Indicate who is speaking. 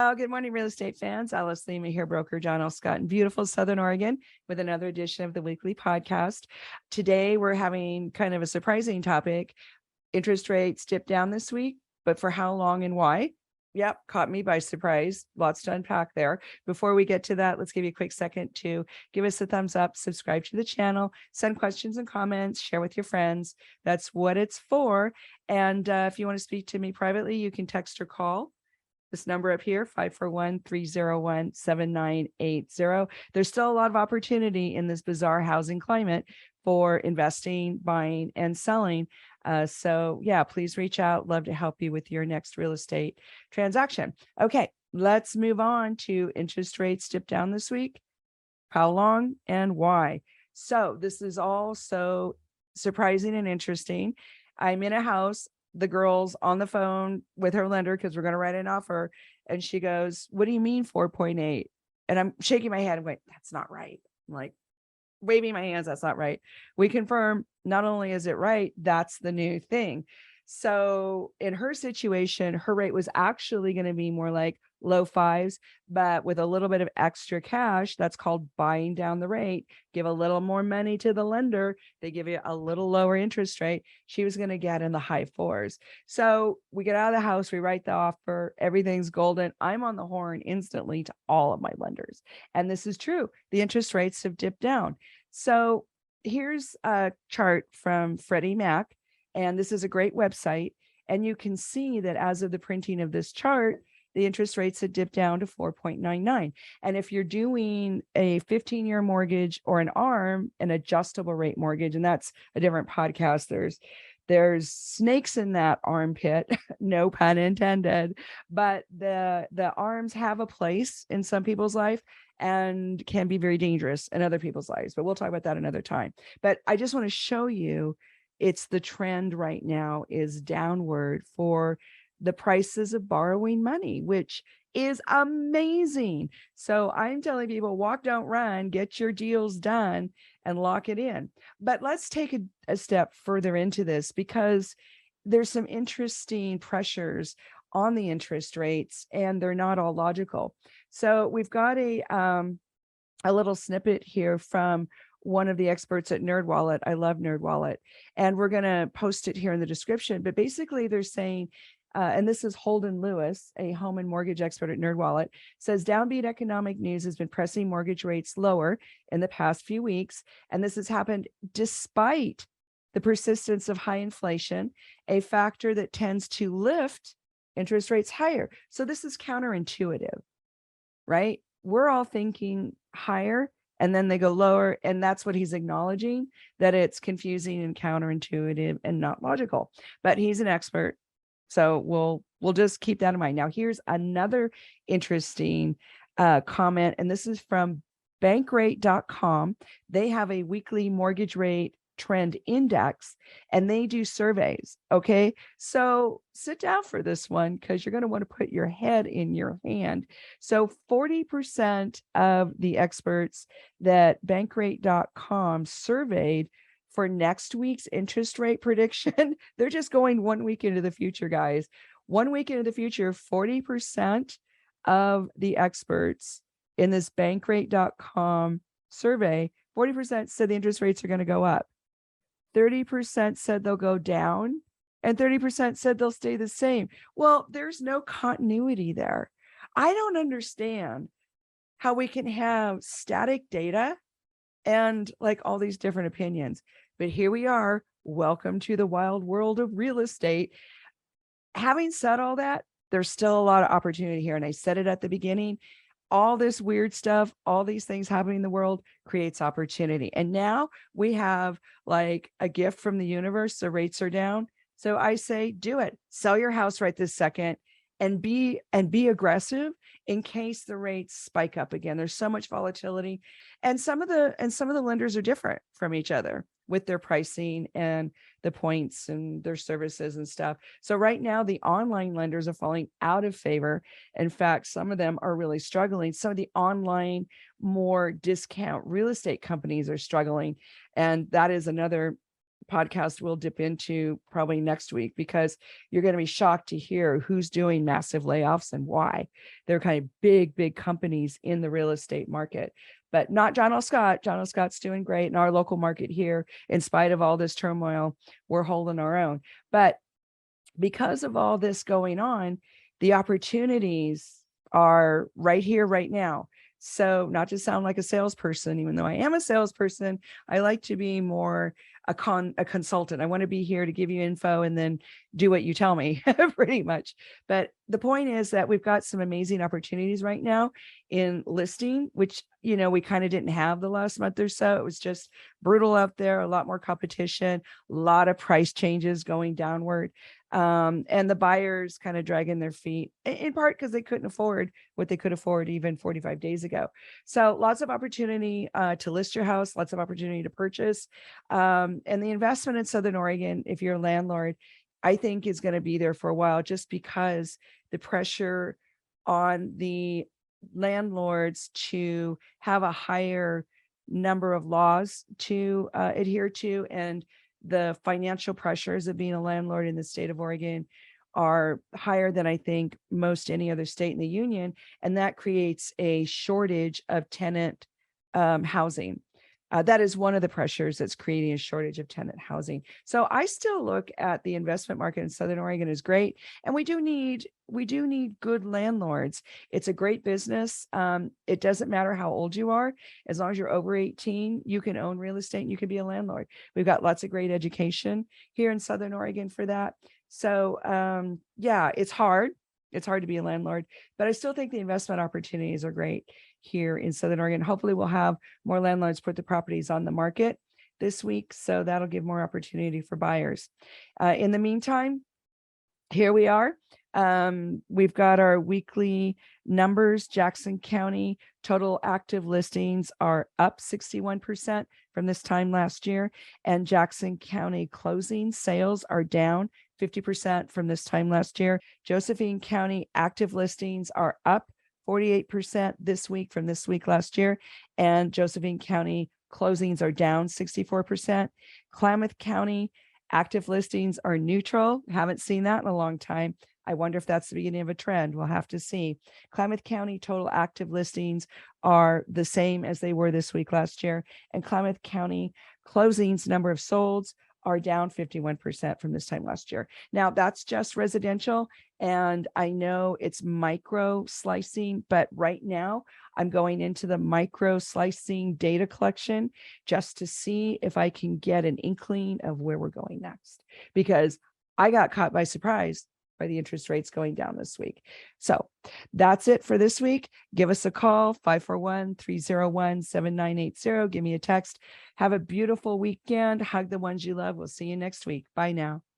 Speaker 1: Oh, good morning, real estate fans. Alice Lema here, broker John L. Scott in beautiful Southern Oregon with another edition of the weekly podcast. Today, we're having kind of a surprising topic. Interest rates dipped down this week, but for how long and why? Yep, caught me by surprise. Lots to unpack there. Before we get to that, let's give you a quick second to give us a thumbs up, subscribe to the channel, send questions and comments, share with your friends. That's what it's for. And if you want to speak to me privately, you can text or call this number up here, 541-301-7980. There's still a lot of opportunity in this bizarre housing climate for investing, buying, and selling. So yeah, please reach out. Love to help you with your next real estate transaction. Okay, let's move on to interest rates dip down this week. How long and why? So this is all so surprising and interesting. I'm in a house. The girl's on the phone with her lender because we're going to write an offer. And she goes, "What do you mean 4.8?" And I'm shaking my head and going, "That's not right." I'm like waving my hands. That's not right. We confirm not only is it right, that's the new thing. So in her situation, her rate was actually going to be more like low fives, but with a little bit of extra cash, that's called buying down the rate. Give a little more money to the lender. They give you a little lower interest rate. She was going to get in the high fours. So we get out of the house, we write the offer, everything's golden. I'm on the horn instantly to all of my lenders. And this is true. The interest rates have dipped down. So here's a chart from Freddie Mac, and this is a great website. And you can see that as of the printing of this chart, the interest rates had dipped down to 4.99. And if you're doing a 15-year mortgage or an ARM, an adjustable rate mortgage, and that's a different podcast, there's snakes in that armpit, no pun intended, but the arms have a place in some people's life and can be very dangerous in other people's lives. But we'll talk about that another time. But I just want to show you it's the trend right now is downward for the prices of borrowing money, which is amazing. So I'm telling people, walk, don't run, get your deals done and lock it in. But let's take a step further into this because there's some interesting pressures on the interest rates and they're not all logical. So we've got a little snippet here from one of the experts at NerdWallet. I love NerdWallet, and we're going to post it here in the description. But basically they're saying, and this is Holden Lewis, a home and mortgage expert at NerdWallet, says downbeat economic news has been pressing mortgage rates lower in the past few weeks. And this has happened despite the persistence of high inflation, a factor that tends to lift interest rates higher. So this is counterintuitive, right? We're all thinking higher and then they go lower. And that's what he's acknowledging, that it's confusing and counterintuitive and not logical. But he's an expert. So we'll just keep that in mind. Now, here's another interesting comment, and this is from Bankrate.com. They have a weekly mortgage rate trend index, and they do surveys. Okay, so sit down for this one because you're going to want to put your head in your hand. So 40% of the experts that Bankrate.com surveyed for next week's interest rate prediction, they're just going 1 week into the future, guys. 1 week into the future, 40% of the experts in this Bankrate.com survey, 40% said the interest rates are going to go up. 30% said they'll go down, and 30% said they'll stay the same. Well, there's no continuity there. I don't understand how we can have static data and like all these different opinions. But here we are. Welcome to the wild world of real estate. Having said all that, there's still a lot of opportunity here. And I said it at the beginning, all this weird stuff, all these things happening in the world creates opportunity. And now we have like a gift from the universe. The rates are down. So I say, do it. Sell your house right this second and be aggressive in case the rates spike up again. There's so much volatility, and some of the lenders are different from each other with their pricing and the points and their services and stuff. So right now the online lenders are falling out of favor. In fact, some of them are really struggling. Some of the online, more discount real estate companies are struggling. And that is another podcast we'll dip into probably next week, because you're going to be shocked to hear who's doing massive layoffs and why. They're kind of big companies in the real estate market, but not John L. Scott. John L. Scott's doing great in our local market here. In spite of all this turmoil, we're holding our own. But because of all this going on, the opportunities are right here, right now. So, not to sound like a salesperson, even though I am a salesperson, I like to be more a consultant. I want to be here to give you info and then do what you tell me, pretty much. But the point is that we've got some amazing opportunities right now in listing, which, we kind of didn't have the last month or so. It was just brutal out there, a lot more competition, a lot of price changes going downward. And the buyers kind of dragging their feet, in part because they couldn't afford what they could afford even 45 days ago. So lots of opportunity to list your house, lots of opportunity to purchase. And the investment in Southern Oregon, if you're a landlord, I think is going to be there for a while, just because the pressure on the landlords to have a higher number of laws to adhere to, and the financial pressures of being a landlord in the state of Oregon are higher than I think most any other state in the union. And that creates a shortage of tenant housing. That is one of the pressures that's creating a shortage of tenant housing. So I still look at the investment market in Southern Oregon as great. And we do need good landlords. It's a great business. It doesn't matter how old you are. As long as you're over 18, you can own real estate and you can be a landlord. We've got lots of great education here in Southern Oregon for that. So yeah, it's hard. It's hard to be a landlord, but I still think the investment opportunities are great here in Southern Oregon. Hopefully we'll have more landlords put the properties on the market this week. So that'll give more opportunity for buyers. In the meantime, here we are. We've got our weekly numbers. Jackson County total active listings are up 61% from this time last year. And Jackson County closing sales are down 50% from this time last year. Josephine County active listings are up 48% this week from this week last year. And Josephine County closings are down 64%. Klamath County active listings are neutral. Haven't seen that in a long time. I wonder if that's the beginning of a trend. We'll have to see. Klamath County total active listings are the same as they were this week last year. And Klamath County closings, number of solds, are down 51% from this time last year. Now, that's just residential, and I know it's micro slicing, but right now I'm going into the micro slicing data collection just to see if I can get an inkling of where we're going next, because I got caught by surprise by the interest rates going down this week. So that's it for this week. Give us a call, 541-301-7980. Give me a text. Have a beautiful weekend. Hug the ones you love. We'll see you next week. Bye now.